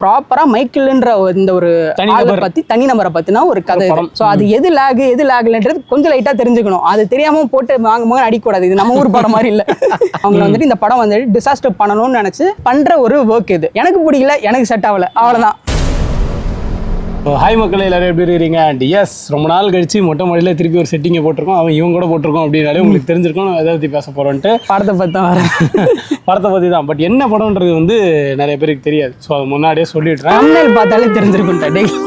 ப்ராப்பரா மைக்கேல்ன்ற இந்த ஒரு ஆளை பத்தி தனி நபரை பத்தினா ஒரு கதை. சோ அது எது லாக்ன்றது கொஞ்சம் லைட்டா தெரிஞ்சுக்கணும். அது தெரியாம போட்டு வாங்க அடிக்கூடாது. இது நம்ம ஊர் படம் மாதிரி இல்ல. அவங்க வந்துட்டு இந்த படம் வந்து டிசாஸ்டர் பண்ணணும்னு நினைச்சு பண்ற ஒரு ஒர்க். இது எனக்கு பிடிக்கல, எனக்கு செட் ஆகல, அவ்வளவுதான். ஹாய் மக்களே, எல்லாரும் எப்படி இருக்கீங்க? அண்ட் எஸ், ரொம்ப நாள் கழிச்சு மொட்டை மாடியில் திருப்பி ஒரு செட்டிங்கை போட்டிருக்கோம். அவன் இவங்க கூட போட்டிருக்கோம் அப்படின்னாலே உங்களுக்கு தெரிஞ்சிருக்கும் எதை பற்றி பேச போகிறோன்ட்டு. படத்தை பற்றி தான் வரேன். படத்தை பற்றி தான். பட் என்ன படம்ன்றது வந்து நிறைய பேருக்கு தெரியாது. ஸோ அது முன்னாடியே சொல்லிடுறேன். தமிழ் பார்த்தாலே தெரிஞ்சிருக்கும்.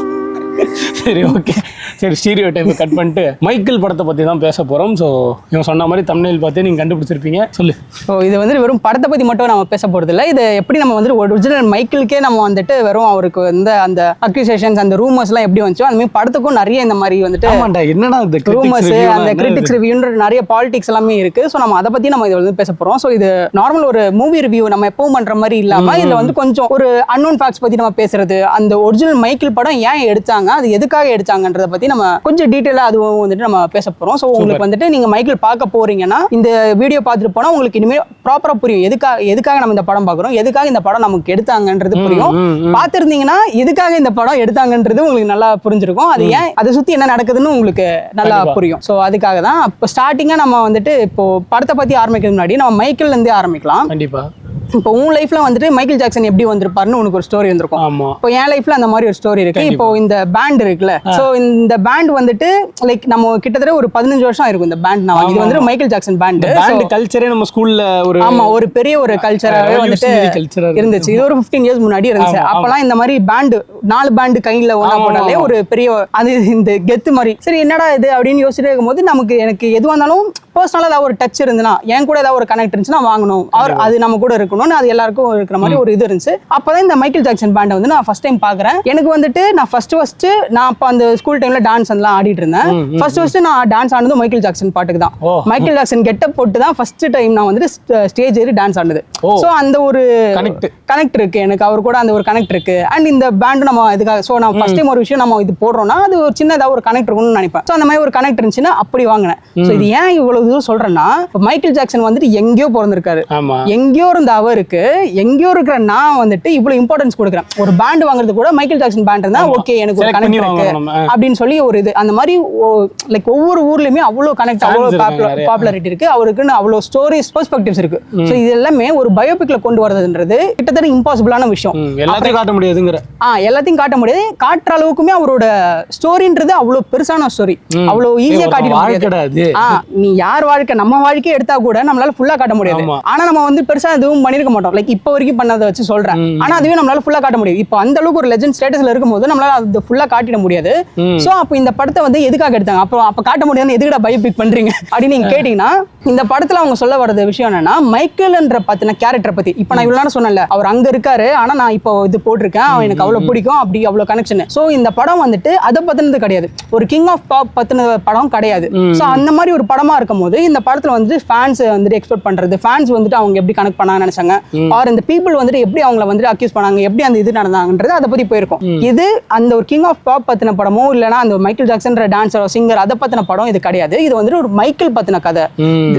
சரி, ஓகே. சரி, ஸ்டீரியோ டைப்பை கட் பண்ணிட்டு மைக்கேல் படத்தை பற்றி தான் பேச போகிறோம். ஸோ இவன் சொன்ன மாதிரி தம்ப்நெயில் பார்த்து நீங்கள் கண்டுபிடிச்சிருப்பீங்க. சொல்லு. ஸோ இது வந்து வெறும் படத்தை பற்றி மட்டும் நம்ம பேச போகிறது இல்லை. இது எப்படி நம்ம வந்து ஒரிஜினல் மைக்கேலுக்கே நம்ம வந்துட்டு வெறும் அவருக்கு வந்து அந்த அக்யூசேஷன்ஸ், அந்த ரூமர்ஸ்லாம் எப்படி வந்துச்சோ அந்த மாதிரி படத்துக்கும் நிறைய இந்த மாதிரி வந்துட்டு என்னடா ரூமர்ஸ், அந்த கிரிட்டிக்ஸ் ரிவ்யூன்ற நிறைய பாலிடிக்ஸ் எல்லாமே இருக்குது. ஸோ நம்ம அதை பற்றி நம்ம இதை வந்து பேச போகிறோம். ஸோ இது நார்மல் ஒரு மூவி ரிவ்யூ நம்ம எப்பவும் பண்ணுற மாதிரி இல்லாமல் இதில் வந்து கொஞ்சம் ஒரு அன்னோன் ஃபேக்ட்ஸ் பற்றி நம்ம பேசுறது, அந்த ஒரிஜினல் மைக்கேல் படம் ஏன் எடுத்தாங்க, அது எதுக்காக எடுத்தாங்கன்றத பத்தி நம்ம கொஞ்சம் டீட்டெயிலா அதுவும் வந்துட்டு நம்ம பேச போறோம். சோ உங்களுக்கு வந்துட்டு நீங்க மைக்கேல் பார்க்க போறீங்கன்னா இந்த வீடியோ பார்த்துட்டு போனா உங்களுக்கு இனிமே ப்ராப்பரா புரியும் எதுக்காக நம்ம இந்த படம் பார்க்குறோம், எதுக்காக இந்த படம் நமக்கு எடுத்தாங்கன்றது புரியும். பார்த்துருந்தீங்கன்னா எதுக்காக இந்த படம் எடுத்தாங்கன்றது உங்களுக்கு நல்லா புரிஞ்சிருக்கும். அது ஏன் அதை சுத்தி என்ன நடக்குதுன்னு உங்களுக்கு நல்லா புரியும். ஸோ அதுக்காக தான் இப்போ ஸ்டார்டிங்கா நம்ம வந்துட்டு இப்போ படத்தை பத்தி ஆரம்பிக்கிறது முன்னாடி நம்ம மைக்கேல்ல இருந்தே ஆரம்பிக்கலாம். கண்டிப்பா. இப்போ உன் லைஃப்ல வந்துட்டு மைக்கேல் ஜாக்சன் எப்படி வந்திருப்பாருன்னு உனக்கு ஒரு ஸ்டோரி வந்திருக்கும். இப்போ என் லைஃப்ல அந்த மாதிரி ஒரு ஸ்டோரி இருக்கு. இப்போ இந்த பேண்ட் இருக்குல்ல, சோ இந்த பேண்ட் வந்துட்டு லைக் நம்ம கிட்டத்தட்ட ஒரு 15 வருஷம் இருக்கும் இந்த பேண்ட். நான் இது வந்து மைக்கேல் ஜாக்சன் பேண்ட். பேண்ட் கல்ச்சரே நம்ம ஸ்கூல்ல ஒரு ஒரு பெரிய ஒரு கல்ச்சராவே வந்துட்டு இருந்துச்சு. இது ஒரு 15 இயர்ஸ் முன்னாடி இருந்துச்சு. அப்பெல்லாம் இந்த மாதிரி பேண்ட் 4 பேண்ட் கையில ஒண்ணா போட்டாலே ஒரு பெரிய அது இந்த கெத்து மாதிரி. சரி என்னடா இது அப்படின்னு யோசிச்சுட்டு இருக்கும்போது எனக்கு எதுவாக இருந்தாலும் பர்சனலா ஏதாவது ஒரு டச் இருந்துச்சுன்னா, என் கூட ஏதாவது ஒரு கனெக்ட் இருந்துச்சுன்னா வாங்கணும், அது நம்ம கூட இருக்கணும்னு அது எல்லாருக்கும் இருக்கிற மாதிரி ஒரு இது இருந்துச்சு. அப்பதான் இந்த மைக்கேல் ஜாக்சன் பேண்டை வந்து நான் ஃபர்ஸ்ட் டைம் பாக்குறேன். எனக்கு வந்துட்டு நான் ஃபர்ஸ்ட் நான் அப்ப அந்த ஸ்கூல் டைம்ல டான்ஸ் எல்லாம் ஆடிட்டு இருந்தேன். ஃபர்ஸ்ட் நான் டான்ஸ் ஆனது மைக்கேல் ஜாக்சன் பாட்டுக்கு தான். மைக்கேல் ஜாக்சன் கெட்டப் போட்டு தான் ஃபர்ஸ்ட் டைம் நான் வந்துட்டு ஸ்டேஜ் ஏறி டான்ஸ் ஆனது. ஸோ அந்த ஒரு கனெக்ட் இருக்கு எனக்கு, அவர் கூட அந்த ஒரு கனெக்ட் இருக்கு. அண்ட் இந்த பேண்ட் நம்ம இதுக்காக ஸோ நான் ஃபர்ஸ்ட் டைம் ஒரு விஷயம் நம்ம இது போடுறோம்னா அது ஒரு சின்னதா ஒரு கனெக்ட் இருக்கும்னு நினைப்பேன். ஸோ அந்த மாதிரி ஒரு கனெக்ட் இருந்துச்சுன்னா அப்படி வாங்கினேன். ஸோ இது ஏன் இவ்வளவு சொல்றேன்னா, மைக்கேல் ஜாக்சன் வந்துட்டு எங்கேயோ பிறந்திருக்காரு. எங்கேயோ இருந்த அவருக்கு எங்கேயோ இருக்கிற நான் வந்துட்டு இவ்வளவு இம்பார்ட்டன்ஸ் கொடுக்குறேன். ஒரு பேண்ட் வாங்குறது கூட மைக்கேல் ஜாக்சன் பேண்ட் இருந்தா ஓகே எனக்கு ஒரு கனெக்ட் இருக்கு அப்படின்னு சொல்லி ஒரு இது. அந்த மாதிரி லைக் ஒவ்வொரு ஊர்லயுமே அவ்வளவு கனெக்ட், அவ்வளவு பாப்புலாரிட்டி இருக்கு அவருக்குன்னு, அவ்வளவு ஸ்டோரிஸ், பெர்ஸ்பெக்டிவ்ஸ் இருக்கு. ஸோ இது எல்லாமே ஒரு பயோபிக்ல கொண்டு வரதுன்றது கிட்டத்தட்ட இம்பாசிபிளான விஷயம். எல்லாத்தையும் காட்ட முடியாதுங்கிற எல்லாத்தையும் காட்ட முடியாது. காட்டுற அளவுக்குமே அவரோட ஸ்டோரின்றது அவ்வளவு பெருசான ஸ்டோரி, அவ்வளவு ஈஸியா காட்டிட முடியாது. நீ யார் வாழ்க்கை, நம்ம வாழ்க்கையை எடுத்தா கூட நம்மளால ஃபுல்லா காட்ட முடியாது. ஆனா நம்ம வந்து பெருசா எதுவும் பண்ணிருக்க மாட்டோம். லைக் இப்போ வரைக்கும் பண்ணதை வச்சு சொல்றேன். ஆனா அதுவே நம்மளால ஃபுல்லா காட்ட முடியாது. இப்போ அந்த அளவுக்கு ஒரு லெஜெண்ட் ஸ்டேட்டஸ்ல இருக்கும்போது நம்மளால அது ஃபுல்லா காட்டிட முடியாது. சோ அப்போ இந்த படத்தை வந்து எதுக்காக எடுத்தாங்க, அப்ப காட்ட முடியாதுன்னு எதுக்கடா பயோபிக் பண்றீங்க அப்படின்னு நீங்க கேட்டீங்கன்னா, இந்த படத்துல அவங்க சொல்ல வர்றது விஷயம் என்னன்னா, மைக்கேல்ன்ற பத்தின கேரக்டரை பத்தி. இப்போ நான் இவ்வளவு நேரம் சொன்னேன்ல, அவர் அங்க இருக்காரு ஆனா நான் இப்போ இது போட்டிருக்கேன், அவன் எனக்கு அவ்வளவு பிடிக்கும், அப்படி அவ்வளவு கனெக்ஷன். சோ இந்த படம் வந்துட்டு அதை பத்தினது கிடையாது, ஒரு கிங் ஆஃப் பாப் பத்தின படம் கிடையாது. சோ அந்த மாதிரி ஒரு படமா இருக்கும் போது இந்த படத்துல வந்து ஃபேன்ஸ் வந்துட்டு எக்ஸ்பெக்ட் பண்றது, ஃபேன்ஸ் வந்துட்டு அவங்க எப்படி கனெக்ட் பண்ணாங்கன்னு நினைச்சாங்க, ஆர் இந்த பீப்புள் வந்துட்டு எப்படி அவங்கள வந்துட்டு அக்யூஸ் பண்ணாங்க, எப்படி அந்த இது நடந்தாங்கன்றது அதை பத்தி போயிருக்கும். இது அந்த ஒரு கிங் ஆஃப் பாப் பத்தின படமோ இல்லைன்னா அந்த மைக்கேல் ஜாக்சன் டான்ஸர் சிங்கர் அதை பத்தின படம் இது கிடையாது. இது வந்துட்டு ஒரு மைக்கேல் பத்தின கதை.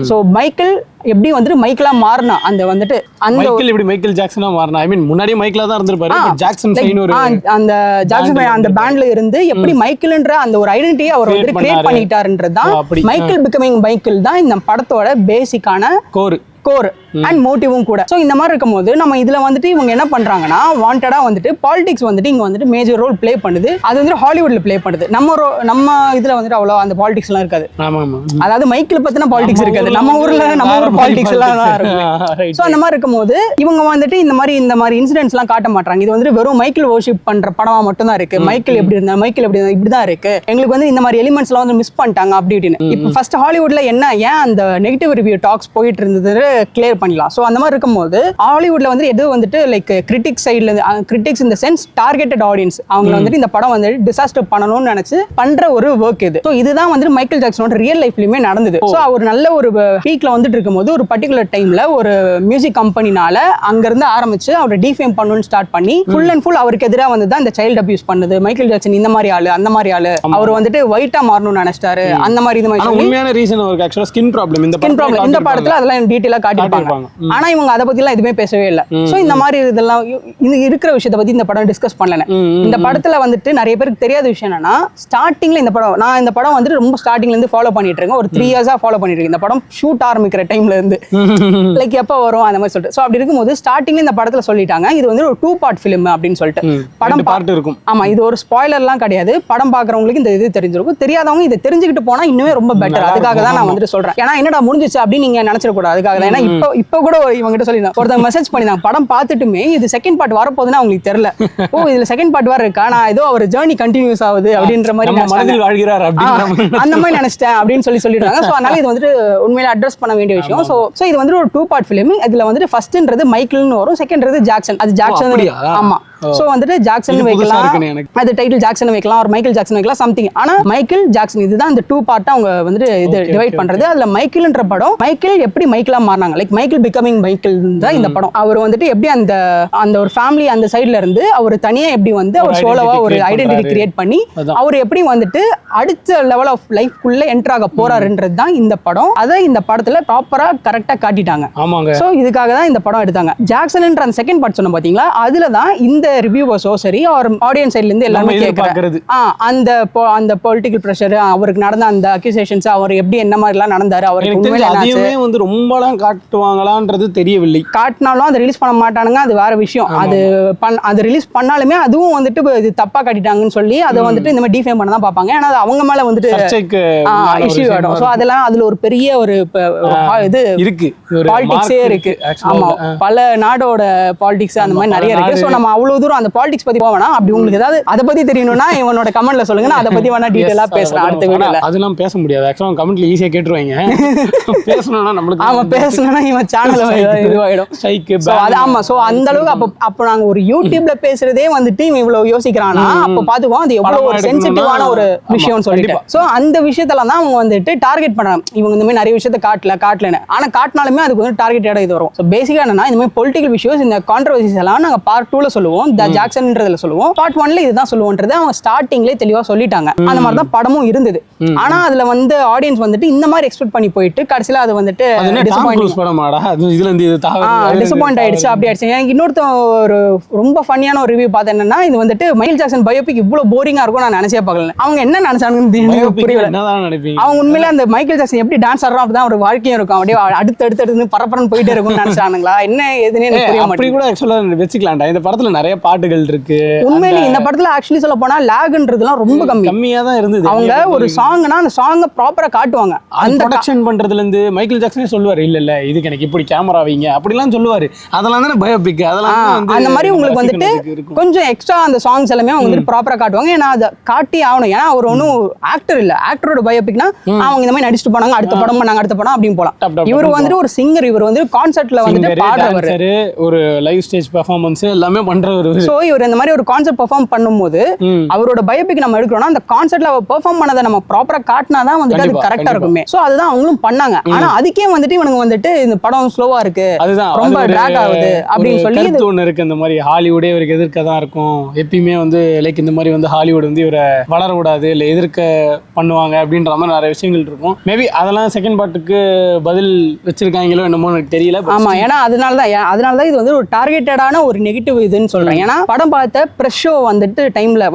சோ மைக்கேல் எப்படி வந்துட்டு மைக்கேலா மாறினா, அந்த வந்துட்டு அந்த மைக்கேல் எப்படி மைக்கேல் ஜாக்சனா மாறினா, ஐ மீன் முன்னாடி மைக்கேலா தான் இருந்திருப்பாரு, ஜாக்சன் சைன் ஒரு அந்த ஜாக்சன் அந்த பேண்ட்ல இருந்து எப்படி மைக்கேல்ன்ற அந்த ஒரு ஐடென்டிட்டி அவர் வந்து கிரியேட் பண்ணிட்டாருன்றது தான் மைக்கேல் பிகமிங் மைக்கேல் தான் இந்த படத்தோட பேசிக்கான கோர் அண்ட் மோட்டிவும் கூட. ஸோ இந்த மாதிரி இருக்கும்போது நம்ம இதுல வந்துட்டு இவங்க என்ன பண்றாங்கன்னா, வாண்டடா வந்துட்டு பாலிடிக்ஸ் வந்துட்டு இங்க வந்துட்டு மேஜர் ரோல் பிளே பண்ணுது. அது வந்து ஹாலிவுட்ல பிளே பண்ணுது. நம்ம இதுல வந்துட்டு அவ்வளோ அந்த பாலிடிக்ஸ் எல்லாம் இருக்காது. அதாவது மைக்கேல் பத்தின பாலிடிக்ஸ் இருக்காது. நம்ம ஊர் பாலிடிக்ஸ் எல்லாம் இருக்கும். ஸோ அந்த மாதிரி இருக்கும்போது இவங்க வந்துட்டு இந்த மாதிரி இன்சிடென்ட்ஸ் எல்லாம் காட்ட மாட்டாங்க. இது வந்துட்டு வெறும் மைக்கேல் வர்ஷிப் பண்ற படமா மட்டும் தான் இருக்கு. மைக்கேல் எப்படி இருந்தா, மைக்கேல் எப்படி இருந்தா, இப்படிதான் இருக்கு, எங்களுக்கு வந்து இந்த மாதிரி எலிமெண்ட்ஸ் எல்லாம் வந்து மிஸ் பண்ணிட்டாங்க அப்படி இப்படின்னு. இப்போ ஃபர்ஸ்ட் ஹாலிவுட்ல ஏன் அந்த நெகட்டிவ் ரிவ்யூ டாக்ஸ் போயிட்டு இருந்தது கிளியர் பண்ணலாம். சோ அந்த மாதிரி இருக்கும்போது ஹாலிவுட்ல வந்து எது வந்துட்டு லைக் கிரிட்டிக்ஸ் சைடுல இருந்து, கிரிட்டிக்ஸ் இந்த சென்ஸ் டார்கெட்டட் ஆடியன்ஸ், அவங்க வந்துட்டு இந்த படம் வந்து டிசாஸ்டர் பண்ணணும்னு நினைச்சு பண்ற ஒரு ஒர்க் இது. சோ இதுதான் வந்து மைக்கேல் ஜாக்சனோட ரியல் லைஃப்லயுமே நடந்தது. சோ அவர் நல்ல ஒரு பீக்ல வந்துட்டு இருக்கும்போது ஒரு பர்டிகுலர் டைம்ல ஒரு மியூசிக் கம்பெனினால அங்க இருந்து ஆரம்பிச்சு அவரை டிஃபேம் பண்ணணும்னு ஸ்டார்ட் பண்ணி ஃபுல் அண்ட் ஃபுல் அவருக்கு எதிராக வந்து தான் இந்த சைல்ட் அபியூஸ் பண்ணுது. மைக்கேல் ஜாக்சன் இந்த மாதிரி ஆளு, அந்த மாதிரி ஆளு, அவர் வந்துட்டு ஒயிட்டா மாறணும்னு நினைச்சிட்டாரு, அந்த மாதிரி இது மாதிரி. உண்மையான ரீசன் அவருக்கு ஆக்சுவலா ஸ்கின் ப்ராப்ளம். இந்த படத்துல அதெல்லாம் டீடைலா காட்டியிருப்பாங்க. ஆனா இவங்க அதை பத்தி எல்லாம் எதுவுமே பேசவே இல்லை. சோ இந்த மாதிரி இதெல்லாம் இருக்கிற விஷயத்தை பத்தி இந்த படம் டிஸ்கஸ் பண்ணல. இந்த படத்துல வந்துட்டு நிறைய பேருக்கு தெரியாத விஷயம் என்னன்னா, ஸ்டார்டிங்ல இந்த படம் வந்துட்டு ரொம்ப ஸ்டார்டிங்ல இருந்து ஃபாலோ பண்ணிட்டு இருக்கேன். ஒரு 3 இயர்ஸா ஃபாலோ பண்ணிட்டு இருக்கேன். இந்த படம் ஷூட் ஆரம்பிக்கிற டைம்ல இருந்து லைக் எப்ப வரும் அந்த மாதிரி சொல்லிட்டு. சோ அப்படி இருக்கும்போது ஸ்டார்டிங்ல இந்த படத்துல சொல்லிட்டாங்க இது வந்து ஒரு 2 பார்ட் ஃபிலிம் அப்படின்னு சொல்லிட்டு. படம் பார்ட் இருக்கும். ஆமா, இது ஒரு ஸ்பாயிலர்லாம் கிடையாது. படம் பாக்குறவங்களுக்கு இந்த இது தெரிஞ்சிருக்கும். தெரியாதவங்க இதை தெரிஞ்சுக்கிட்டு போனா இன்னுமே ரொம்ப பெட்டர். அதுக்காக தான் நான் வந்துட்டு சொல்றேன். ஏன்னா என்னடா முடிஞ்சிச்சு அப்படின்னு நீங்க நினைச்சிட கூடாது. அதுக்காக தான். ஏன்னா இப்ப கூட இவங்க சொல்லிருந்தாங்க, ஒருத்தங்க மெசேஜ் பண்ணிருந்தாங்க படம் பார்த்துட்டுமே இது செகண்ட் பார்ட் வரப்போகுதுன்னு அவங்களுக்கு தெரியல. ஓ இதுல செகண்ட் பார்ட் வேற இருக்கா, நான் ஏதோ அவர் ஜர்னி கண்டினியூஸ் ஆகுது அப்படின்ற மாதிரி அந்த மாதிரி நினைச்சிட்டேன் அப்படின்னு சொல்லிடுறாங்க. ஸோ அதனால இது வந்துட்டு உண்மையில அட்ரஸ் பண்ண வேண்டிய விஷயம். ஸோ இது வந்துட்டு ஒரு 2 பார்ட் ஃபிலிம். இதுல வந்துட்டு ஃபர்ஸ்ட்ன்றது மைக்கேல்னு வரும், செகண்ட்றது ஜாக்சன். அது ஜாக்சன். ஆமா, சோ வந்துட்டு ஜாக்சன் வைக்கலாம், அது டைட்டில் ஜாக்சன் வைக்கலாம், ஒரு மைக்கேல் ஜாக்சன் வைக்கலாம், சம்திங். ஆனா மைக்கேல் ஜாக்சன் இதுதான் இந்த 2 பார்ட்டா அவங்க வந்துட்டு இது டிவைட் பண்றது. அதுல மைக்கேல்ன்ற படம் மைக்கேல் எப்படி மைக்கேலா மாறினாங்க, லைக் மைக்கேல் பிகமிங் மைக்கேல் தான் இந்த படம். அவர் வந்துட்டு எப்படி அந்த ஒரு ஃபேமிலி அந்த சைடுல இருந்து அவர் தனியா எப்படி வந்து அவர் சோலோவா ஒரு ஐடென்டிட்டி கிரியேட் பண்ணி அவர் எப்படி வந்துட்டு அடுத்த லெவல் ஆஃப் லைஃப் குள்ள என்டர் ஆக போறாருன்றது தான் இந்த படம். அதை இந்த படத்துல ப்ராப்பரா கரெக்டா காட்டிட்டாங்க. சோ இதுக்காக தான் இந்த படம் எடுத்தாங்க. ஜாக்சன்ன்ற அந்த செகண்ட் பார்ட் சொன்ன பாத்தீங்களா, அதுல தான் இந்த ரிவ்யூவர்ஸோ சரி ஒரு ஆடியன்ஸ் சைடுல இருந்து எல்லாமே கேக்குறது அந்த பொலிட்டிக்கல் பிரஷர், அவருக்கு நடந்த அந்த அக்யூசேஷன்ஸ், அவர் எப்படி என்ன மாதிரி எல்லாம் நடந்தாரு, அவருக்கு உண்மையிலே அதையுமே வந்து ரொம்பலாம் காட்டுவாங்களான்றது தெரியவில்லை. காட்டினாலும் அதை ரிலீஸ் பண்ண மாட்டானுங்க, அது வேற விஷயம். அது ரிலீஸ் பண்ணாலுமே அதுவும் வந்துட்டு இது தப்பா காட்டிட்டாங்கன்னு சொல்லி அதை வந்துட்டு இந்த மாதிரி டிஃபேம் பண்ண தான் பார்ப்பாங்க. ஏன்னா அது அவங்க மேல வந்துட்டு இஷ்யூ ஆயிடும். சோ அதெல்லாம் அதுல ஒரு பெரிய ஒரு இது இருக்கு, பாலிடிக்ஸே இருக்கு. ஆமா, பல நாடோட பாலிடிக்ஸ் அந்த மாதிரி நிறைய இருக்கு. சோ நம்ம அவ்வளவு தூரம் அந்த பாலிடிக்ஸ் பத்தி போவேனா, அப்படி உங்களுக்கு ஏதாவது அதை பத்தி தெரியணும்னா இவனோட கமெண்ட்ல சொல்லுங்க, நான் அதை பத்தி வேணா டீடைலா பேசுறேன் அடுத்த வீடியோல. அதெல்லாம் பேச முடியாது ஆக்சுவலா, கமெண்ட்ல ஈஸியா கேட்டுருவாங்க. பேசணும்னா நம்மளுக்கு ஆமா பேசணும்னா இவன் சேனல்ல இதுவாயிடும் ஸ்ட்ரைக். ஆமா, சோ அந்த அளவுக்கு அப்ப நாங்க ஒரு யூடியூப்ல பேசுறதே வந்துட்டு இவன் இவ்வளவு யோசிக்கிறானா, அப்ப பாத்துக்குவோம் அது எவ்வளவு ஒரு சென்சிட்டிவான ஒரு விஷயம்னு சொல்லிட்டு. சோ அந்த விஷயத்தெல்லாம் தான் அவங்க வந்துட்டு டார்கெட் பண்றாங்க. இவங்க இந்த மாதிரி நிறைய விஷயத்த காட்டலன்னு, ஆனா காட்டினாலுமே அதுக்கு வந்து டார்கெட்டோட இது வரும். சோ பேசிக்கா என்னன்னா இந்த மாதிரி பொலிட்டிக்கல் விஷயஸ், இந்த கான்ட்ரோவர்சிஸ் எல்லாம் நாங்க பார்ட் 2ல சொல்லுவோம், ஜாக்சன்ன்றதுல சொல்லுவோம், பார்ட் 1ல இதுதான் சொல்லுவோன்றது அவங்க ஸ்டார்டிங்லேயே தெளிவா சொல்லிட்டாங்க. அந்த மாதிரி தான் படமும் இருந்தது. ஆனா அதுல வந்து ஆடியன்ஸ் வந்துட்டு இந்த மாதிரி எக்ஸ்பெக்ட் பண்ணி போயிட்டு கடைசியில அது வந்துட்டு டிசப்பாயிண்ட் ஆயிடுச்சு. அப்படி ஆயிடுச்சு. எனக்கு இன்னொருத்த ஒரு ரொம்ப ஃபன்னியான ஒரு ரிவ்யூ பார்த்தேன். என்னன்னா இது வந்துட்டு மைக்கேல் ஜாக்சன் பயோபிக் இவ்வளவு போரிங்கா இருக்கும் நான் நினைச்சே பார்க்கல. அவங்க என்ன நினைச்சாங்கன்னு புரியல. அவங்க உண்மையில அந்த மைக்கேல் ஜாக்சன் எப்படி டான்ஸ் ஆடுறோம் அப்படிதான் ஒரு வாழ்க்கையும் இருக்கும், அப்படியே அடுத்து பரப்பரன்னு போயிட்டே இருக்கும்னு நினைச்சானுங்களா என்ன எதுன்னு எனக்கு புரிய மாட்டேங்குது. அப்படி கூட ஆக்சுவலா வெச்சுக்கலாம்டா. இந்த படத்துல நிறைய பாட்டுகள் இருக்கு. உண்மையில இந்த படத்துல ஆக்சுவலி சொல்ல போனா லாக்ன்றதுலாம் ரொம்ப கம்மியா தான் இருந்தது. அவங்க ஒரு சாங்னா அந்த சாங்க ப்ராப்பரா காட்டுவாங்க. அந்த ப்ரொடக்ஷன் பண்றதுல இருந்து மைக்கேல் ஜாக்சனே சொல்லுவாரு, இல்ல இதுக்கு எனக்கு இப்படி கேமரா வைங்க அப்படிலாம் சொல்லுவாரு. அதெல்லாம் தானே பயோபிக். அதெல்லாம் அந்த மாதிரி உங்களுக்கு வந்துட்டு கொஞ்சம் எக்ஸ்ட்ரா அந்த சாங்ஸ் எல்லாமே அவங்க வந்து ப்ராப்பரா காட்டுவாங்க. ஏன்னா அதை காட்டி ஆகணும். ஏன்னா அவர் ஒன்றும் ஆக்டர் இல்ல. ஆக்டரோட பயோபிக்னா அவங்க இந்த மாதிரி நடிச்சுட்டு போனாங்க, அடுத்த படம் பண்ணாங்க, அடுத்த படம் அப்படின்னு போலாம். இவர் வந்துட்டு ஒரு சிங்கர், இவர் வந்து கான்சர்ட்ல வந்துட்டு பாடுறவர், ஒரு லைவ் ஸ்டேஜ் பெர்ஃபார்மன்ஸ் எல்லாமே பண்றவர். சோ இவர் இந்த மாதிரி ஒரு கான்சர்ட் பெர்ஃபார்ம் பண்ணும்போது அவரோட பயோபிக் நம்ம எடுக்கிறோம்னா அந்த கான்சர்ட்ல அவர் பெர்ஃபார்ம் பண்ணதை நம்ம ப்ராப்பரா காட்டினாதான் வந்துட்டு அது கரெக்டா இருக்குமே. சோ அதுதான் அவங்களும் பண்ணாங்க. ஆனா அதுக்கே வந்துட்டு இவனுங்க வந்துட்டு இந்த படம் ஸ்லோவா இருக்கு, ரொம்ப டிராக் ஆகுது அப்படின்னு சொல்லி ஒண்ணு இருக்கு. இந்த மாதிரி ஹாலிவுடே இவருக்கு எதிர்க்க தான் இருக்கும் எப்பயுமே வந்து, லைக் இந்த மாதிரி வந்து ஹாலிவுட் வந்து இவரை வளர விடாது, இல்ல எதிர்க்க பண்ணுவாங்க அப்படின்ற மாதிரி நிறைய விஷயங்கள் இருக்கும். மேபி அதெல்லாம் செகண்ட் பார்ட்டுக்கு பதில் வச்சிருக்காங்களோ என்னமோ எனக்கு தெரியல. ஆமா, ஏன்னா அதனாலதான் இது வந்து ஒரு டார்கெட்டடான ஒரு நெகட்டிவ் இதுன்னு சொல்றேன். ஏன்னா படம் பார்த்த பிரஸ் ஷோ வந்துட்டு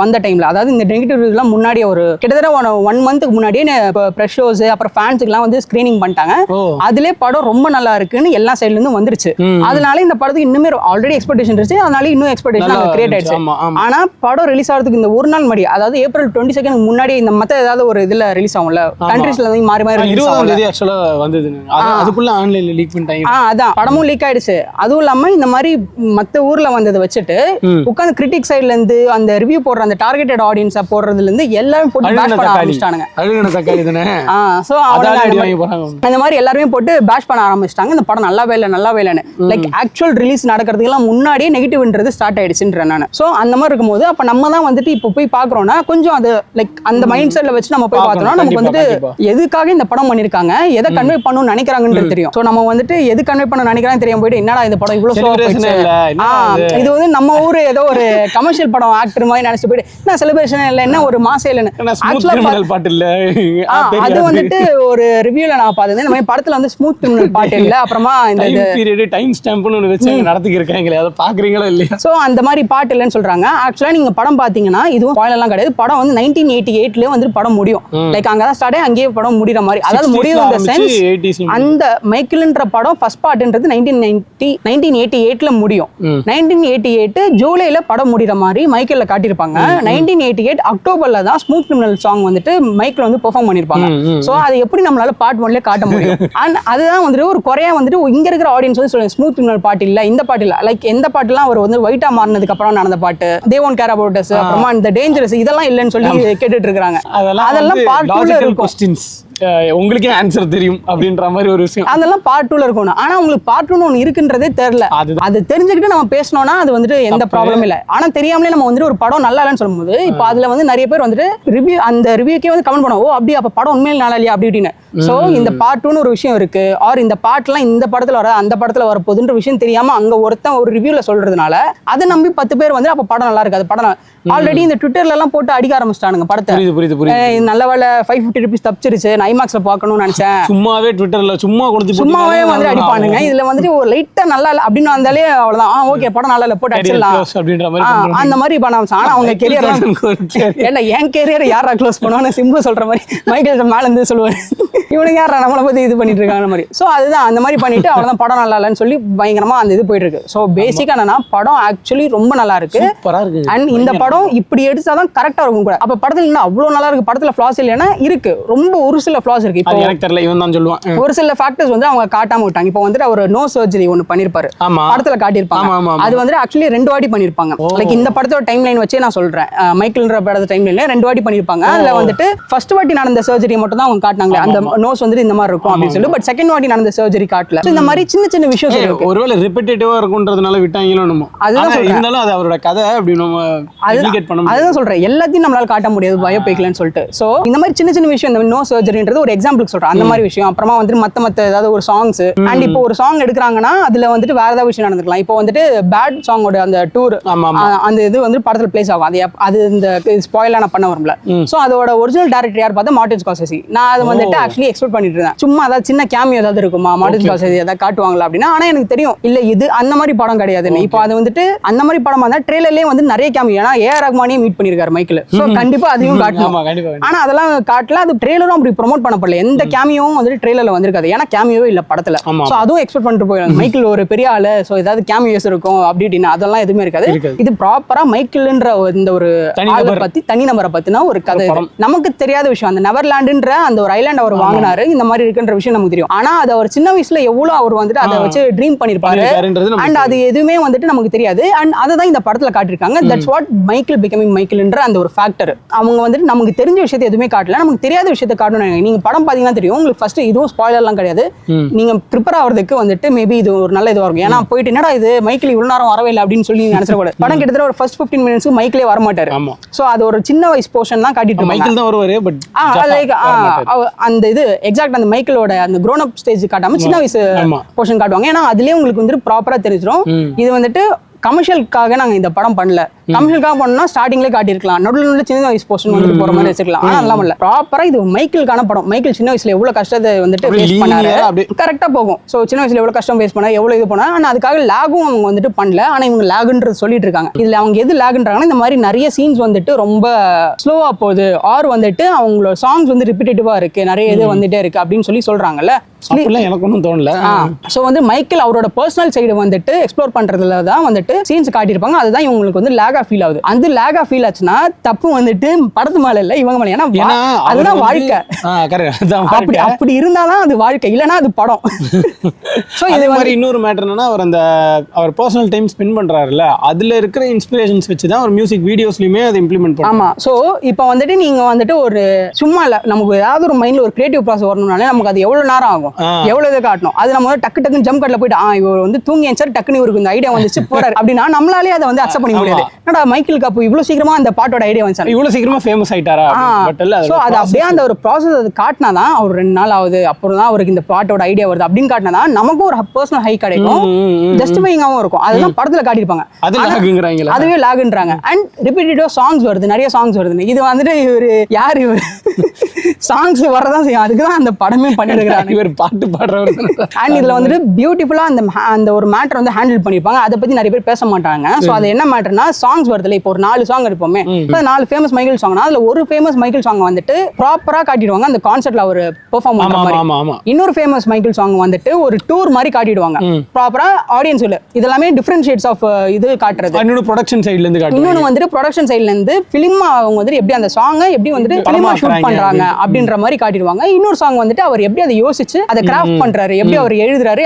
வந்த டைம்ல, அதாவது இந்த நெகட்டிவ் இதெல்லாம் முன்னாடியே ஒரு கிட்டத்தட்ட 1 மந்த்துக்கு முன்னாடியே பிரஸ் ஷோஸ் அப்புறம் ஃபேன்ஸுக்குலாம் வந்து ஸ்கிரீனிங் பண்ணிட்டாங்க. அதுல படம் ரொம்ப நல்லா இருக்குன்னு எல்லா சைட்ல இருந்து வந்துருச்சு. அதனால இந்த படத்துக்கு இன்னுமே ஆல்ரெடி எக்ஸ்பெக்டேஷன் இருந்துச்சு, அதனால இன்னும் எக்ஸ்பெக்டேஷன் கிரியேட் ஆயிடுச்சு. ஆனா படம் ரிலீஸ் ஆகிறதுக்கு இந்த ஒரு நாள் முன்னாடி, அதாவது ஏப்ரல் 22 முன்னாடி இந்த மத்த ஏதாவது ஒரு இதுல ரிலீஸ் ஆகும்ல, கண்ட்ரீஸ்ல வந்து மாறி 20ஆம் தேதி ஆக்சுவலா வந்தது. அதுக்குள்ள ஆன்லைன்ல லீக் பண்ணிட்டாங்க. அதான் படமும் லீக் ஆயிடுச்சு. அதுவும் இல்லாம இந்த மாதிரி மத்த ஊர்ல வந்ததை வச்சுட்டு உட்கார்ந்து கிரிட்டிக் சைடுல இருந்து அந்த ரிவ்யூ போடுற அந்த டார்கெட்டட் ஆடியன்ஸா போடுறதுல இருந்து எல்லாரும் போட்டு பேஷ் பண்ண ஆரம்பிச்சிட்டாங்க. சோ அந்த மாதிரி எல்லாருமே போட்டு பேஷ் பண்ண ஆரம்பிச்சிட்டாங்க. இந்த படம் நல்லாவே இல்லைன்னு லைக் ஆக்சுவல் ரிலீஸ் நடக்கிறதுக்கு எல்லாம் முன்னாடியே நெகட்டிவ்ன்றது ஸ்டார்ட் ஆயிடுச்சுன்றேன் நான். சோ அந்த மாதிரி இருக்கும்போது அப்ப நம்ம தான் வந்துட்டு இப்போ போய் பாக்குறோம்னா கொஞ்சம் அது லைக் அந்த மைண்ட் செட்ல வச்சு நம்ம போய் பார்த்தோம்னா நமக்கு வந்துட்டு எதுக்காக இந்த படம் பண்ணிருக்காங்க, எதை கன்வே பண்ணணும்னு நினைக்கிறாங்கன்றது தெரியும். சோ நம்ம வந்துட்டு எது கன்வே பண்ண நினைக்கிறாங்க தெரியாம போயிட்டு என்னடா இந்த படம் இவ்வளவு ஸ்லோவா போயிடுச்சு, இது வந்து நம்ம ஊரு ஏதோ ஒரு கமர்ஷியல் படம் ஆக்டர் மாதிரி நினைச்சு போயிட்டு என்ன செலிப்ரேஷன் இல்லை என்ன ஒரு மாசம் இல்லைன்னு பாட்டு இல்ல அது வந்துட்டு ஒரு ரிவ்யூல நான் பார்த்தது இந்த மாதிரி படத்துல வந்து ஸ்மூத் கிரிமினல் பாட்டு இல்ல அப்புறமா இந்த டைம் ஸ்டாம்ப்னு ஒன்று வச்சு நடத்திக்கு இருக்காங்களே அதை பாக்குறீங்களா இல்லையா? சோ அந்த மாதிரி பாட்டு இல்லைன்னு சொல்றாங்க. ஆக்சுவலா நீங்க படம் பாத்தீங்கன்னா இதுவும் ஸ்பாயிலர்லாம் கிடையாது. படம் வந்து 1988 வந்து படம் முடியும். லைக் அங்கதான் ஸ்டார்ட் அங்கேயே படம் முடிகிற மாதிரி. அதாவது முடியும் இந்த சென்ஸ் அந்த மைக்கேல்ன்ற படம் ஃபர்ஸ்ட் பார்ட்ன்றது 1988 முடியும். 1988 ஜூலைல படம் முடிகிற மாதிரி மைக்கேல்ல காட்டியிருப்பாங்க. 1988 அக்டோபர்ல தான் ஸ்மூத் கிரிமினல் சாங் வந்துட்டு மைக்கேல் வந்து பெர்ஃபார்ம் பண்ணிருப்பாங்க. சோ அது எப்படி நம்மளால பார்ட் 1ல காட்ட முடியும்? அண்ட் அதுதான் வந்துட்டு ஒரு குறையா வந்துட்டு இங்க இருக்கிற ஆடியன்ஸ் வந்து சொல்லுங்க ஸ்மூத் கிரிமினல் பாட்டு இல்ல இந்த பாட்டு இல்ல. லைக் எந்த பாட்டுலாம் அவர் வந்து ஒயிட்டா மாறினதுக்கு அப்புறம் நடந்த பாட்டு they don't care about us அப்புறமா இந்த டேஞ்சரஸ் இதெல்லாம் இல்லன்னு சொல்லி கேட்டுட்டு இருக்காங்க. அதெல்லாம் பார்ட் 2ல இருக்கும். உங்களுக்கே ஆன்சர் தெரியும் அப்படின்ற மாதிரி ஒரு விஷயம் அதெல்லாம் பார்ட் 2ல இருக்கணும். ஆனா உங்களுக்கு பார்ட் 2ன்னு ஒன்று இருக்குன்றதே தெரியல. அது தெரிஞ்சுக்கிட்டு நம்ம பேசணும்னா அது வந்துட்டு எந்த ப்ராப்ளம் இல்லை. ஆனா தெரியாமலே நம்ம வந்துட்டு ஒரு படம் நல்லா இல்லைன்னு சொல்லும்போது இப்போ அதுல வந்து நிறைய பேர் வந்துட்டு அந்த ரிவ்யூக்கே வந்து கமெண்ட் பண்ணுவோம், ஓ அப்படி அப்ப படம் உண்மையில நல்லா இல்லையா அப்படி இப்படின்னு. சோ இந்த பார்ட் 2ன்னு ஒரு விஷயம் இருக்கு. ஆர் இந்த பாட்டுலாம் இந்த படத்துல வர அந்த படத்துல வரப்போகுதுன்ற விஷயம் தெரியாம அங்க ஒருத்தன் ஒரு ரிவ்யூல சொல்றதுனால அதை நம்பி 10 பேர் வந்து அப்ப படம் நல்லா இருக்காது. படம் ஆல்ரெடி இந்த ட்விட்டர்ல எல்லாம் போட்டு அடிக்க ஆரம்பிச்சிட்டானுங்க படத்தை. நல்ல வேலை 550 rupees தப்பிச்சிருச்சு, நான் ஐமாக்ஸ்ல பார்க்கணும்னு நினைச்சேன். சும்மாவே ட்விட்டர்ல சும்மாவே வந்து அடிப்பானுங்க. இதுல வந்துட்டு ஒரு லைட்டா நல்லா இல்ல அப்படின்னு வந்தாலே அவ்வளவுதான், ஓகே படம் நல்லா இல்ல போட்டு அடிச்சிடலாம் அந்த மாதிரி பண்ண. ஆனா அவங்க கெரியர் ஏன்னா என் கெரியர் யாரா க்ளோஸ் பண்ணுவான்னு சிம்பு சொல்ற மாதிரி மைக்கேல் மேல இருந்து சொல்லுவாரு, இவனுக்கு யாரா நம்மளை பத்தி இது பண்ணிட்டு இருக்காங்க மாதிரி. சோ அதுதான் அந்த மாதிரி பண்ணிட்டு அவ்வளவுதான் படம் நல்லா இல்லைன்னு சொல்லி பயங்கரமா அந்த இது போயிட்டு இருக்கு. சோ பேசிக்கா என்னன்னா படம் ஆக்சுவலி ரொம்ப நல்லா இருக்கு. அண்ட் இந்த படம் இப்படி எடுத்தாதான் கரெக்டா இருக்கும் கூட. அப்ப படத்துல என்ன அவ்வளவு நல்லா இருக்கு, படத்துல ஃபிளாஸ் இல்லைன்னா இருக்கு, ரொம்ப ஒரு சில ஃபிளாஸ் இருக்கு. இப்போ எனக்கு தெரியல, இவன் தான் சொல்லுவான். ஒரு சில ஃபேக்டர்ஸ் வந்து அவங்க காட்டாம விட்டாங்க. இப்போ வந்துட்டு அவர் நோ சர்ஜரி ஒன்னு பண்ணிருப்பாரு, படத்துல காட்டியிருப்பாங்க. அது வந்து ஆக்சுவலி 2 வாட்டி பண்ணிருப்பாங்க. லைக் இந்த படத்தோட டைம் லைன் வச்சு நான் சொல்றேன், மைக்கேல்ன்ற படத்தோட டைம் லைன்ல 2 வாட்டி பண்ணிருப்பாங்க. அதுல வந்துட்டு ஃபர்ஸ்ட் வாட்டி நடந்த சர்ஜரி மட்டும் தான் அவங்க காட்டினாங்க, அந்த நோஸ் வந்து இந்த மாதிரி இருக்கும் அப்படின்னு சொல்லி. பட் செகண்ட் வாட்டி நடந்த சர்ஜரி காட்டல. இந்த மாதிரி சின்ன சின்ன விஷயம் இருக்கு. ஒருவேளை ரிப்பீட்டேட்டிவா இருக்கும்ன்றதுனால விட்டாங்களோ நம்ம. அதுதான் இருந்தாலும் அது அவரோட கதை அப்படி நம்ம எஜுகேட் பண்ண. அதுதான் சொல்றேன், எல்லாத்தையும் நம்மளால காட்ட முடியாது பயோபிக்லன்னு சொல்லிட்டு. சோ இந்த மாதிரி சின்ன சின்ன விஷயம், இந்த நோ சர்ஜரின்றது ஒரு எக்ஸாம்பிள் சொல்றேன். அந்த மாதிரி விஷயம். அப்புறமா வந்துட்டு மத்த ஏதாவது ஒரு சாங்ஸ் அண்ட் இப்போ ஒரு சாங் எடுக்கிறாங்கன்னா அதுல வந்துட்டு வேற ஏதாவது விஷயம் நடந்துக்கலாம். இப்போ வந்துட்டு பேட் சாங்கோட அந்த டூர் அந்த இது வந்து படத்துல பிளேஸ் ஆகும். அது இந்த ஸ்பாயிலா நான் பண்ண வரும்ல. சோ அதோட ஒரிஜினல் டைரக்டர் யார் பார்த்தா மார்டின் ஸ்கார்செஸி. நான் அது வந்துட்டு ஆக்சுவலி எக்ஸ்பெக்ட் பண்ணிட்டு இருந்தேன், சும்மா அதாவது சின்ன கேமியோ ஏதாவது இருக்குமா மார்டின் ஸ்கார்செஸி ஏதாவது காட்டுவாங்களா அப்படின்னா. ஆனா எனக்கு தெரியும் இல்ல இது அந்த மாதிரி படம் கிடையாதுன்னு. இப்போ அது வந்துட்டு அந்த மாதிரி படமா இருந்தா ட்ரெய்லர்லயே வந்து நிறைய கேமியோ, ஏன்னா ஏஆர் ரஹ்மானையும் மீட் பண்ணிருக்காரு மைக்கேல். சோ கண்டிப்பா அதையும் காட்டணும். ஆனா அதெல்லாம் காட்டல, அது ட்ரெய்லரும் அப்படி ப்ரோமோட் பண்ணப்படல. எந்த கேமியோவும் வந்துட்டு ட்ரெய்லர்ல வந்திருக்காது, ஏன்னா கேமியோவே இல்ல படத்துல. சோ அதுவும் எக்ஸ்பெக்ட் பண்ணிட்டு போயிடும் மைக்கேல் ஒரு பெரிய ஆளு, சோ ஏதாவது கேமியோஸ் இருக்கும் அப்படி இப்படின்னு. அதெல்லாம் எதுவுமே இருக்காது. இது ப்ராப்பரா மைக்கேல்ன்ற இந்த ஒரு ஆளை பத்தி, தனி நபரை பத்தினா ஒரு கதை. நமக்கு தெரியாத விஷயம், அந்த நெவர்லாண்டுன்ற அந்த ஒரு ஐலாண்ட் அவர் வாங்கினாரு, இந்த மாதிரி இருக்குன்ற விஷயம் நமக்கு தெரியும். ஆனா அது அவர் சின்ன வயசுல எவ்வளவு அவர் வந்துட்டு அதை வச்சு ட்ரீம் பண்ணிருப்பாரு அண்ட் அது எதுவுமே வந்துட்டு நமக்கு தெரியாது. அண்ட் அதை தான் இந்த படத்துல காட்டிருக்காங்க. தட்ஸ் வாட் மைக்கேல் பிகமிங் மைக்கேல்ன்ற அந்த ஒரு ஃபேக்டர். அவங்க வந்துட்டு நமக்கு தெரிஞ்ச விஷயத்தை எதுவுமே காட்டல, நமக்கு தெரியாத விஷயத்தை காட்டணும். நீங்க படம் பாத்தீங்கன்னா தெரியும் உங்களுக்கு. ஃபர்ஸ்ட் இதுவும் ஸ்பாயிலர்லாம் கிடையாது, நீங்க ப்ரிப்பேர் ஆகிறதுக்கு வந்துட்டு மேபி இது ஒரு நல்ல இதுவா இருக்கும். ஏன்னா போயிட்டு என்னடா இது மைக்கேல் இவ்வளவு நேரம் வரவே இல்லை அப்படின்னு சொல்லி நினைச்சிடக்கூடாது. படம் கிட்டத்தட்ட ஒரு ஃபர்ஸ்ட் 15 மினிட்ஸ்க்கு மைக்கேலே வர மாட்டாரு. சோ அது ஒரு சின்ன வயசு போர்ஷன் தான் காட்டிட்டு மைக்கேல் தான் வருவாரு. பட் அந்த இது எக்ஸாக்ட் அந்த மைக்கேலோட அந்த grown up ஸ்டேஜ் காட்டாம சின்ன வயசு போர்ஷன் காட்டுவாங்க. ஏன்னா அதுலயே உங்களுக்கு வந்து ப்ராப்பரா தெரிஞ்சிடும் இது வந்துட்டு கமர்ஷியலுக்காக நாங்க இந்த படம் பண்ணல. கமர்ஷியலுக்காக பண்ணா ஸ்டார்டிங்லேயே காட்டியிருக்கலாம், நடுவில் சின்ன வயசு போர்ஷன் வந்துட்டு போற மாதிரி வச்சுக்கலாம். ஆனா அதெல்லாம் இல்ல, ப்ராப்பரா இது மைக்கேலுக்கான படம். மைக்கேல் சின்ன வயசுல எவ்வளவு கஷ்டத்தை வந்துட்டு ஃபேஸ் பண்ணாரு, கரெக்டா போகும். சோ சின்ன வயசுல எவ்வளவு கஷ்டம் ஃபேஸ் பண்ணா, எவ்வளவு இது பண்ணா. ஆனா அதுக்காக லேகும் அவங்க வந்துட்டு பண்ணல. ஆனா இவங்க லேகுன்றது சொல்லிட்டு இருக்காங்க. இதுல அவங்க எது லேகுன்றாங்கன்னா, இந்த மாதிரி நிறைய சீன்ஸ் வந்துட்டு ரொம்ப ஸ்லோவா போகுது, ஆர் வந்துட்டு அவங்களோட சாங்ஸ் வந்து ரிப்பீட்டேட்டிவா இருக்கு, நிறைய இது வந்துட்டே இருக்கு அப்படின்னு சொல்லி சொல்றாங்கல்ல. எனக்கு ஒன்றும் தோணல. சோ வந்து மைக்கேல் அவரோட பர்சனல் சைடு வந்துட்டு எக்ஸ்ப்ளோர் பண்றதுல தான் வந்துட்டு சீன்ஸ் காட்டியிருப்பாங்க. அதுதான் இவங்களுக்கு வந்து லேகா ஃபீல் ஆகுது. அந்த லேகா ஃபீல் ஆச்சுன்னா தப்பு வந்துட்டு படத்து மேல இல்ல, இவங்க மேல. ஏன்னா அதுதான் வாழ்க்கை. அப்படி இருந்தாதான் அது வாழ்க்கை, இல்லைன்னா அது படம். சோ இது மாதிரி இன்னொரு மேட்டர் என்னன்னா, அவர் பர்சனல் டைம் ஸ்பெண்ட் பண்றாருல்ல, அதுல இருக்கிற இன்ஸ்பிரேஷன்ஸ் வச்சு தான் ஒரு மியூசிக் வீடியோஸ்லயுமே அதை இம்ப்ளிமெண்ட் பண்ணுவாங்க. ஆமா. சோ இப்போ வந்துட்டு நீங்க வந்துட்டு ஒரு சும்மா இல்ல, நமக்கு ஏதாவது ஒரு மைண்ட்ல ஒரு கிரியேட்டிவ் ப்ராசஸ் வரணும்னாலே நமக்கு அது எவ்வளவு நேரம் ஆகும், எவ்வளவு இதை காட்டணும். அது நம்ம டக்கு டக்குன்னு ஜம்ப் கட்ல போயிட்டு இவர் வந்து தூங்கி என்சார் டக்குன்னு இவருக்கு இந்த ஐடியா வந்துச்சு போறாரு அப்படின்னா நம்மளாலே அதை வந்து அக்செப்ட் பண்ண முடியாது. என்னடா மைக்கேலுக்கு அப்போ இவ்வளவு சீக்கிரமா அந்த பாட்டோட ஐடியா வந்துச்சு, இவ்வளவு சீக்கிரமா ஃபேமஸ் ஆயிட்டாரா? பட் இல்ல, சோ அது அப்படியே அந்த ஒரு ப்ராசஸ் அது காட்டினாதான் அவர் 2 நாள் ஆகுது அப்புறம் தான் அவருக்கு இந்த பாட்டோட ஐடியா வருது அப்படின்னு காட்டினாதான் நமக்கும் ஒரு பர்சனல் ஹை கிடைக்கும், ஜஸ்டிஃபைங்காவும் இருக்கும். அதெல்லாம் படத்துல காட்டியிருப்பாங்க, அதுவே லாகுன்றாங்க. அண்ட் ரிப்பீட்டடிவா சாங்ஸ் வருது, நிறைய சாங்ஸ் வருது. இது வந்துட்டு இவரு யார், இவர் சாங்ஸ் வரதான் செய்யும், அதுக்குதான் அந்த படமே பண்ணிருக்காங்க. இவர் பாட்டு பாடுறவர். அண்ட் இதுல வந்துட்டு பியூட்டிஃபுல்லா அந்த ஒரு மேட்டர் வந்து ஹேண்டில் பண்ணிருப்பாங்க. அதை பத்தி நிறைய பேர் பேச மாட்டாங்க. சோ அது என்ன மேட்டர்னா, சாங்ஸ் வருதுல, இப்போ ஒரு 4 சாங் இருப்போமே, 4 ஃபேமஸ் மைக்கேல் சாங்னா அதுல ஒரு ஃபேமஸ் மைக்கேல் சாங் வந்துட்டு ப்ராப்பரா காட்டிடுவாங்க, அந்த கான்செர்ட்ல அவர் பெர்ஃபார்ம் பண்ற மாதிரி. இன்னொரு ஃபேமஸ் மைக்கேல் சாங் வந்துட்டு ஒரு டூர் மாதிரி காட்டிடுவாங்க ப்ராப்பரா ஆடியன்ஸ். இதெல்லாமே டிஃபரெண்ட் ஷேட்ஸ் ஆஃப் இது காட்டுறது. இன்னொரு ப்ரொடக்ஷன் சைடுல இருந்து காட்டுறாங்க, இன்னொன்னு வந்துட்டு ப்ரொடக்ஷன் சைடுல இருந்து ஃபிலிம் அவங்க வந்து எப்படி அந்த சாங் எப்படி வந்துட்டு ஃபிலிமா ஷூட் பண்றாங்க அப்படின்ற மாதிரி காட்டிடுவாங்க. இன்னொரு சாங் வந்துட்டு அவர் எப்படி அதை யோசிச்சு அதை கிராஃப்ட் பண்றாரு, எப்படி அவர் எழுதுறாரு,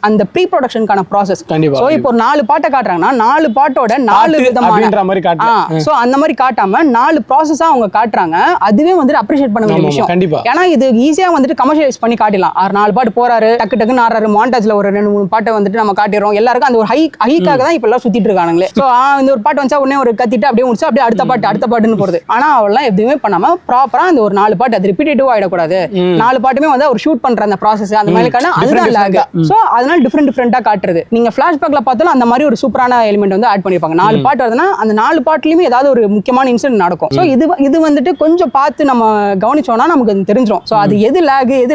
அந்த ப்ரீ ப்ரொடக்ஷனுக்கான ப்ராசஸ். சோ இப்போ 4 பாட்டை காட்டுறாங்கன்னா 4 பாட்டோட 4 விதமான மாதிரி காட்டுறாங்க. சோ அந்த மாதிரி காட்டாம 4 ப்ராசஸா அவங்க காட்டுறாங்க. அதுவே வந்துட்டு அப்ரிஷியேட் பண்ண வேண்டிய விஷயம். ஏன்னா இது ஈஸியா வந்துட்டு கமர்ஷியலைஸ் பண்ணி காட்டலாம். 4 பாட்டு போறாரு, டக்கு டக்குன்னு ஆடுறாரு, மாண்டாஜ்ல ஒரு 2-3 பாட்டை வந்துட்டு நம்ம காட்டிடுறோம். எல்லாருக்கும் அந்த ஒரு ஹைக்காக தான் இப்ப எல்லாம் சுத்திட்டு இருக்கானுங்களே. சோ இந்த ஒரு பாட்டு வந்தா உடனே ஒரு கத்திட்டு அப்படியே முடிச்சு அப்படியே அடுத்த பாட்டுன்னு போறது. ஆனா அவெல்லாம் எதுவுமே பண்ணாம ப்ராப்பரா அந்த ஒரு 4 பாட்டு அது ரிப்பீட்டேட்டிவா ஆயிடக்கூடாது. 4 பாட்டுமே வந்து அவர் ஷூட் பண்ற அந்த ப்ராசஸ் அந்த மாதிரி அதுதான் லாக். சோ அதனால டிஃபரெண்டா காட்டுறது. நீங்க ஃபிளாஷ்பேக்ல பார்த்தாலும் அந்த மாதிரி ஒரு சூப்பரான எலிமெண்ட் வந்து ஆட் பண்ணிருப்பாங்க. 4 பாட்டு வருதுன்னா அந்த 4 பாட்டுலயுமே ஏதாவது ஒரு முக்கியமான இன்சிடென்ட் நடக்கும். சோ இது வந்துட்டு கொஞ்சம் பார்த்து நம்ம கவனிச்சோம்னா நமக்கு தெரிஞ்சிடும். சோ அது எது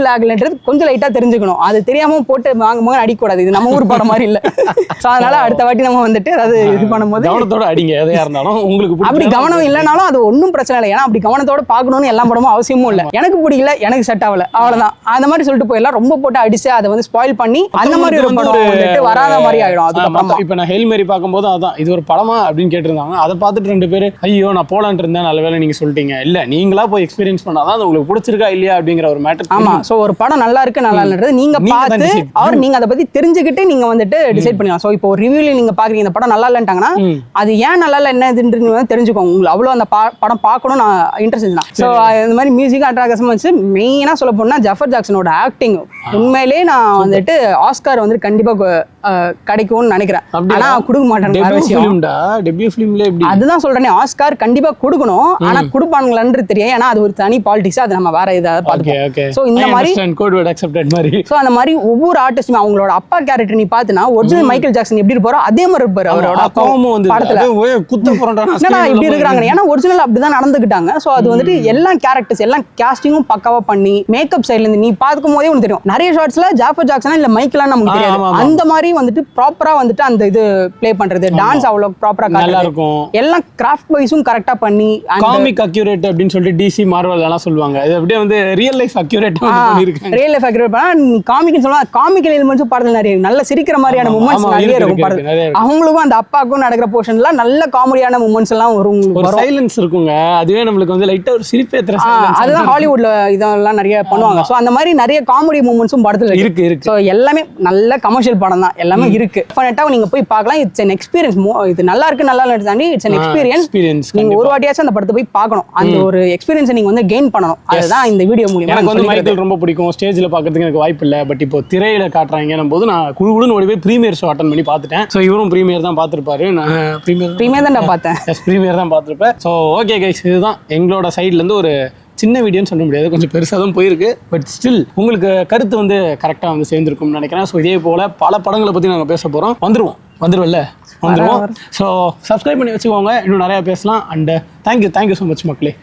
லாக்ன்றது கொஞ்சம் லைட்டா தெரிஞ்சுக்கணும். அது தெரியாம போட்டு வாங்க அடிக்கூடாது. இது நம்ம ஊர் படம் மாதிரி இல்ல. சோ அதனால அடுத்த வாட்டி நம்ம வந்துட்டு அதாவது இது பண்ணும்போது கவனத்தோட அடிங்க. எதையா இருந்தாலும் உங்களுக்கு அப்படி கவனம் இல்லைனாலும் அது ஒன்றும் பிரச்சனை இல்லை. ஏன்னா அப்படி கவனத்தோட பார்க்கணும்னு எல்லா படமும் அவசியமும் இல்லை. எனக்கு பிடிக்கல, எனக்கு செட் ஆகல, அவ்வளவுதான். அந்த மாதிரி சொல்லிட்டு போயிடலாம். ரொம்ப போட்டு அடிச்சு அதை வந்து ஸ்பாயில் பண்ணி அந்த மாதிரி ஒரு படம் வந்துட்டு வராத மாதிரி ஆயிடும். அதுக்கப்புறம் இப்ப நான் ஹெயில் மேரி பார்க்கும்போது அதான் இது ஒரு படமா அப்படின்னு கேட்டிருந்தாங்க. அதை பார்த்துட்டு 2 பேர் ஐயோ நான் போலான்ட்டு இருந்தேன், நல்ல வேலை நீங்க சொல்லிட்டீங்க. இல்ல நீங்களா போய் எக்ஸ்பீரியன்ஸ் பண்ணாதான் அது உங்களுக்கு பிடிச்சிருக்கா இல்லையா அப்படிங்கிற ஒரு மேட்டர். ஆமா. சோ ஒரு படம் நல்லா இருக்கு நல்லா இல்லைன்றது நீங்க பார்த்து நீங்க அதை பத்தி தெரிஞ்சுக்கிட்டு நீங்க வந்துட்டு டிசைட் பண்ணிக்கலாம். சோ இப்போ ரிவ்யூல நீங்க பாக்குறீங்க இந்த படம் நல்லா இல்லைன்ட்டாங்கன்னா அது ஏன் நல்லா இல்லை என்ன இதுன்னு தெரிஞ்சுக்கோங்க. உங்களுக்கு அவ்வளவு அந்த படம் பார்க்கணும் நான் இன்ட்ரெஸ்ட் தான். ஸோ இந்த மாதிரி மியூசிக் அட்ராக்ஷன் வச்சு மெயினா சொல்ல போனா ஜஃபர் ஜாக்சனோட ஆக்டிங் உண்மையிலேயே நான் வந்துட்டு ஆஸ்கார் வந்து கண்டிப்பா கிடைக்கும்னு நினைக்கிறேன். ஆனா கொடுக்க மாட்டாங்க. அதுதான் சொல்றேன், ஆஸ்கார் கண்டிப்பா கொடுக்கணும். ஆனா கொடுப்பானுங்களான்னு தெரியும். ஏன்னா அது ஒரு தனி பாலிடிக்ஸ், அது நம்ம வேற ஏதாவது பார்த்துப்போம். ஸோ இந்த மாதிரி ஸோ அந்த மாதிரி ஒவ்வொரு ஆர்டிஸ்டுமே அவங்களோட அப்பா கேரக்டர் நீ பார்த்தனா ஒரிஜினல் மைக்கேல் ஜாக்சன் எப்படி இருப்பாரோ அதே மாதிரி இருப்பாரு அவரோட படத்துல. என்னடா இப்படி இருக்கிறாங்க, ஏன்னா ஒரிஜினல் அப்படிதான் நடந்துக்கிட்டாங்க. சோ அது வந்துட்டு எல்லா கேரக்டர்ஸ் எல்லா கேஸ்டிங்கும் பக்காவா பண்ணி மேக்கப் சைட்ல இருந்து நீ பார்க்கும் போதே உனக்கு தெரியும். நிறைய ஷார்ட்ஸ்ல ஜாஃபர் ஜாக்சனா இல்ல மைக்கேலா நமக்கு தெரியாது. அந்த மாதிரி வந்துட்டு ப்ராப்பரா வந்துட்டு அந்த இது ப்ளே பண்றது, டான்ஸ் அவ்வளவு ப்ராப்பரா நல்லா இருக்கும். எல்லாம் கிராஃப்ட் வைஸும் கரெக்டா பண்ணி காமிக் அக்யூரேட் அப்படின்னு சொல்லிட்டு டிசி மார்வல் எல்லாம் சொல்லுவாங்க. இது அப்படியே வந்து ரியல் லைஃப் அக்யூரேட் பண்ணிருக்காங்க. ரியல் லைஃப் அக்யூரேட் பண்ணா நீ காமிக்னு சொல்லுவாங்க. காமிக்கல் எலிமெண்ட்ஸ் படத்துல நிறைய நல்ல சிரிக்கிற மாதிரியான மூமெண்ட்ஸ் நிறைய இருக்கும் படத்துல. அவங்களுக்கும் அந்த அப்பாவுக்கும் நடக்கிற போர்ஷன்ல நல்ல காமெடியான மூமெண்ட்ஸ் எல்லாம் வரும். ஒரு சைலன்ஸ் இருக்குங்க, அதுவே நம்மளுக்கு வந்து லைட்டா ஒரு சிரிப்பேத்துற சைலன்ஸ். அதுதான் ஹாலிவுட்ல இதெல்லாம் நிறைய பண்ணுவாங்க. சோ அந்த மாதிரி நிறைய காமெடி மூமெண்ட்ஸும் படத்துல இருக்கு. சோ எல்லாமே நல்ல கமர்ஷியல் படம் தான், எல்லாமே இருக்கு. டெஃபினட்டா நீங்க போய் பார்க்கலாம். It's an experience. இது நல்லா இருக்கு நல்லா இல்ல தாண்டி இட்ஸ் an எக்ஸ்பீரியன்ஸ். நீங்க ஒரு வாட்டியாச்சும் அந்த படத்தை போய் பார்க்கணும். அந்த ஒரு எக்ஸ்பீரியன்ஸ் நீங்க வந்து கெயின் பண்ணணும். அதுதான் இந்த வீடியோ மூலமா. எனக்கு வந்து மைக்கேல் ரொம்ப பிடிக்கும். ஸ்டேஜ்ல பார்க்கிறதுக்கு எனக்கு வாய்ப்பு இல்லை. பட் இப்போ திரையில காட்டுறாங்கன்னும் போது நான் குழுன்னு ஓடி போய் ப்ரீமியர் ஷோ அட்டன் பண்ணி பார்த்துட்டேன். ஸோ இவரும் ப்ரீமியர் தான் பார்த்துருப்பாரு. நான் ப்ரீமியர் தான் நான் பார்த்தேன். ப்ரீமியர் தான் பார்த்துருப்பேன். ஸோ ஓகே கைஸ், இதுதான் எங்களோட சைட்லேருந்து ஒரு சின்ன வீடியோன்னு சொல்ல முடியாது, கொஞ்சம் பெருசாக தான் போயிருக்கு. பட் ஸ்டில் உங்களுக்கு கருத்து வந்து கரெக்டாக வந்து சேர்ந்துருக்கும்னு நினைக்கிறேன். ஸோ இதே போல் பல படங்களை பற்றி நாங்கள் பேச போகிறோம். வந்துருவோம்ல. ஸோ சப்ஸ்கிரைப் பண்ணி வச்சுக்கோங்க, இன்னும் நிறையா பேசலாம். அண்ட் தேங்க்யூ ஸோ மச் மக்களே.